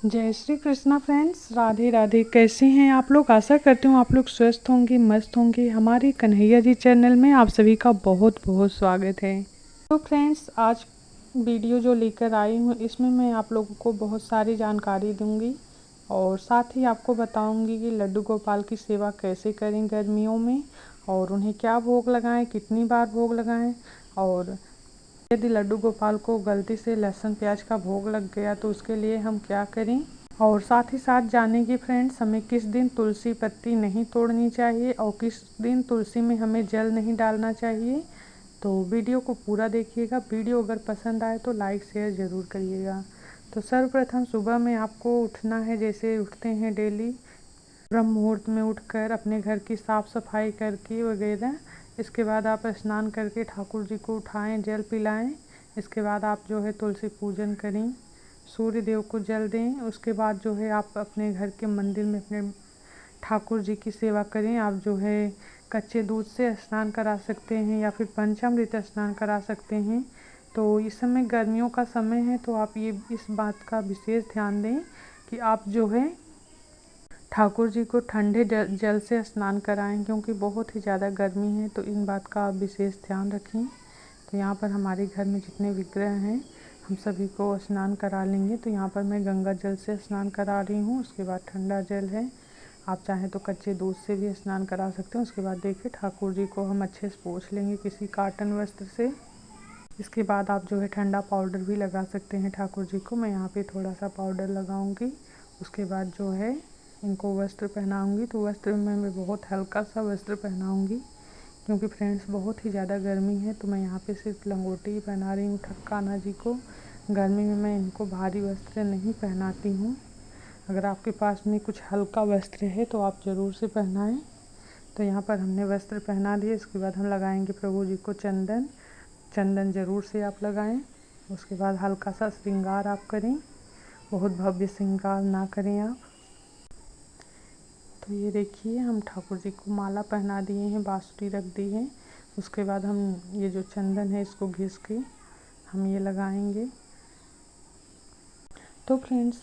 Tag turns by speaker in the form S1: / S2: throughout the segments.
S1: जय श्री कृष्णा फ्रेंड्स, राधे राधे। कैसे हैं आप लोग? आशा करती हूँ आप लोग स्वस्थ होंगे, मस्त होंगे। हमारे कन्हैया जी चैनल में आप सभी का बहुत बहुत स्वागत है। तो फ्रेंड्स, आज वीडियो जो लेकर आई हूँ इसमें मैं आप लोगों को बहुत सारी जानकारी दूंगी और साथ ही आपको बताऊंगी कि लड्डू गोपाल की सेवा कैसे करें गर्मियों में, और उन्हें क्या भोग लगाएं, कितनी बार भोग लगाएं, और यदि लड्डू गोपाल को गलती से लहसुन प्याज का भोग लग गया तो उसके लिए हम क्या करें। और साथ ही साथ जानेंगे फ्रेंड्स, हमें किस दिन तुलसी पत्ती नहीं तोड़नी चाहिए और किस दिन तुलसी में हमें जल नहीं डालना चाहिए। तो वीडियो को पूरा देखिएगा। वीडियो अगर पसंद आए तो लाइक शेयर ज़रूर करिएगा। तो सर्वप्रथम सुबह में आपको उठना है, जैसे उठते हैं डेली ब्रह्म मुहूर्त में उठकर अपने घर की साफ़ सफाई करके वगैरह। इसके बाद आप स्नान करके ठाकुर जी को उठाएं, जल पिलाएं। इसके बाद आप जो है तुलसी पूजन करें, सूर्य देव को जल दें। उसके बाद जो है आप अपने घर के मंदिर में अपने ठाकुर जी की सेवा करें। आप जो है कच्चे दूध से स्नान करा सकते हैं या फिर पंचामृत स्नान करा सकते हैं। तो इस समय गर्मियों का समय है, तो आप ये इस बात का विशेष ध्यान दें कि आप जो है ठाकुर जी को ठंडे जल से स्नान कराएं, क्योंकि बहुत ही ज़्यादा गर्मी है। तो इन बात का आप विशेष ध्यान रखें। तो यहाँ पर हमारे घर में जितने विग्रह हैं हम सभी को स्नान करा लेंगे। तो यहाँ पर मैं गंगा जल से स्नान करा रही हूँ। उसके बाद ठंडा जल है, आप चाहें तो कच्चे दूध से भी स्नान करा सकते हैं। उसके बाद देखिए ठाकुर जी को हम अच्छे से पोंछ लेंगे किसी कॉटन वस्त्र से। इसके बाद आप जो है ठंडा पाउडर भी लगा सकते हैं ठाकुर जी को। मैं यहाँ पे थोड़ा सा पाउडर लगाऊंगी। उसके बाद जो है इनको वस्त्र पहनाऊंगी। तो वस्त्र में मैं बहुत हल्का सा वस्त्र पहनाऊंगी, क्योंकि फ्रेंड्स बहुत ही ज़्यादा गर्मी है। तो मैं यहाँ पे सिर्फ लंगोटी ही पहना रही हूँ ठक्काना जी को। गर्मी में मैं इनको भारी वस्त्र नहीं पहनाती हूँ। अगर आपके पास में कुछ हल्का वस्त्र है तो आप ज़रूर से पहनाएं। तो यहाँ पर हमने वस्त्र पहना दिए। इसके बाद हम लगाएंगे प्रभु जी को चंदन। चंदन ज़रूर से आप लगाएं। उसके बाद हल्का सा श्रृंगार आप करें, बहुत भव्य श्रृंगार ना करें आप। तो ये देखिए हम ठाकुर जी को माला पहना दिए हैं, बांसुरी रख दी है। उसके बाद हम ये जो चंदन है इसको घिस के हम ये लगाएंगे। तो फ्रेंड्स,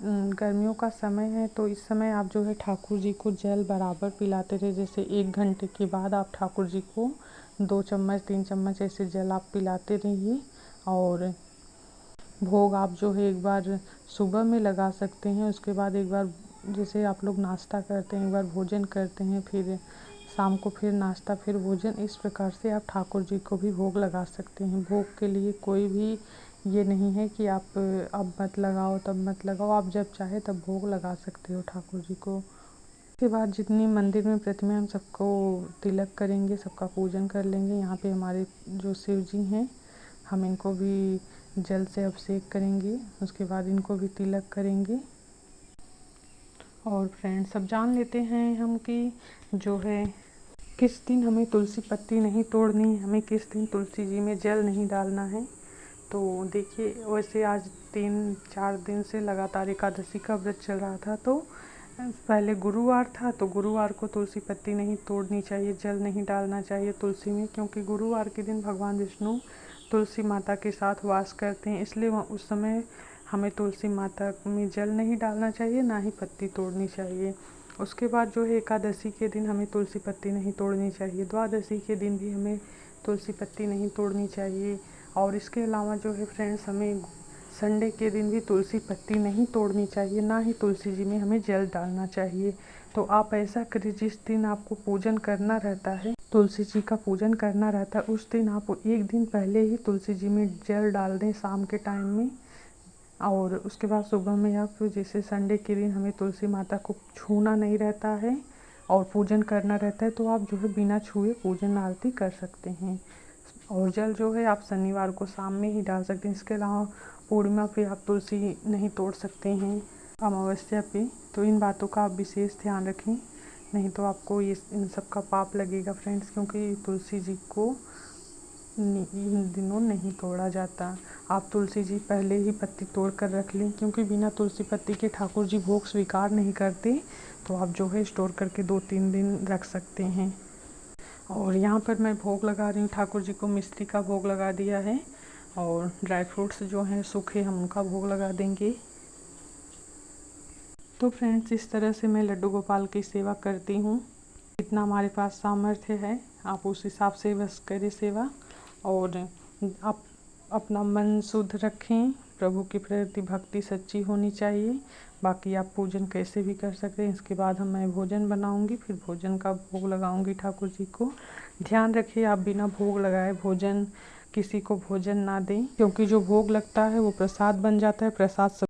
S1: गर्मियों का समय है, तो इस समय आप जो है ठाकुर जी को जल बराबर पिलाते रहे। जैसे 1 घंटे के बाद आप ठाकुर जी को 2 चम्मच 3 चम्मच ऐसे जल आप पिलाते रहिए। और भोग आप जो है एक बार सुबह में लगा सकते हैं। उसके बाद एक बार जैसे आप लोग नाश्ता करते हैं, एक बार भोजन करते हैं, फिर शाम को फिर नाश्ता, फिर भोजन। इस प्रकार से आप ठाकुर जी को भी भोग लगा सकते हैं। भोग के लिए कोई भी ये नहीं है कि आप अब मत लगाओ तब मत लगाओ। आप जब चाहे तब भोग लगा सकते हो ठाकुर जी को। उसके बाद जितनी मंदिर में प्रतिमा हम सबको तिलक करेंगे, सबका पूजन कर लेंगे। यहाँ पे हमारे जो शिव जी हैं, हम इनको भी जल से अभिषेक करेंगे। उसके बाद इनको भी तिलक करेंगे। और फ्रेंड्स, सब जान लेते हैं हम कि जो है किस दिन हमें तुलसी पत्ती नहीं तोड़नी है, हमें किस दिन तुलसी जी में जल नहीं डालना है। तो देखिए, वैसे आज 3-4 दिन से लगातार एकादशी का व्रत चल रहा था। तो पहले गुरुवार था, तो गुरुवार को तुलसी पत्ती नहीं तोड़नी चाहिए, जल नहीं डालना चाहिए तुलसी में, क्योंकि गुरुवार के दिन भगवान विष्णु तुलसी माता के साथ वास करते हैं। इसलिए उस समय हमें तुलसी माता में जल नहीं डालना चाहिए, ना ही पत्ती तोड़नी चाहिए। उसके बाद जो है एकादशी के दिन हमें तुलसी पत्ती नहीं तोड़नी चाहिए। द्वादशी के दिन भी हमें तुलसी पत्ती नहीं तोड़नी चाहिए। और इसके अलावा जो है फ्रेंड्स, हमें संडे के दिन भी तुलसी पत्ती नहीं तोड़नी चाहिए, ना ही तुलसी जी में हमें जल डालना चाहिए। तो आप ऐसा करिए, जिस दिन आपको पूजन करना रहता है, तुलसी जी का पूजन करना रहता है, उस दिन आप 1 दिन पहले ही तुलसी जी में जल डाल दें शाम के टाइम में। और उसके बाद सुबह में आप, जैसे संडे के दिन हमें तुलसी माता को छूना नहीं रहता है और पूजन करना रहता है, तो आप जो है बिना छुए पूजन आरती कर सकते हैं। और जल जो है आप शनिवार को शाम में ही डाल सकते हैं। इसके अलावा पूर्णिमा पे आप तुलसी नहीं तोड़ सकते हैं, अमावस्या पे। तो इन बातों का आप विशेष ध्यान रखें, नहीं तो आपको ये इन सब का पाप लगेगा फ्रेंड्स, क्योंकि तुलसी जी को इन दिनों नहीं तोड़ा जाता। आप तुलसी जी पहले ही पत्ती तोड़ कर रख लें, क्योंकि बिना तुलसी पत्ती के ठाकुर जी भोग स्वीकार नहीं करते। तो आप जो है स्टोर करके 2-3 दिन रख सकते हैं। और यहाँ पर मैं भोग लगा रही हूँ ठाकुर जी को। मिश्री का भोग लगा दिया है और ड्राई फ्रूट्स जो हैं सूखे हम उनका भोग लगा देंगे। तो फ्रेंड्स, इस तरह से मैं लड्डू गोपाल की सेवा करती हूँ। जितना हमारे पास सामर्थ्य है आप उस हिसाब से बस करें सेवा, और आप अपना मन शुद्ध रखें। प्रभु के प्रति भक्ति सच्ची होनी चाहिए। बाकी आप पूजन कैसे भी कर सकते हैं। इसके बाद मैं भोजन बनाऊंगी, फिर भोजन का भोग लगाऊंगी ठाकुर जी को। ध्यान रखिए आप बिना भोग लगाए भोजन किसी को भोजन ना दें, क्योंकि जो भोग लगता है वो प्रसाद बन जाता है। प्रसाद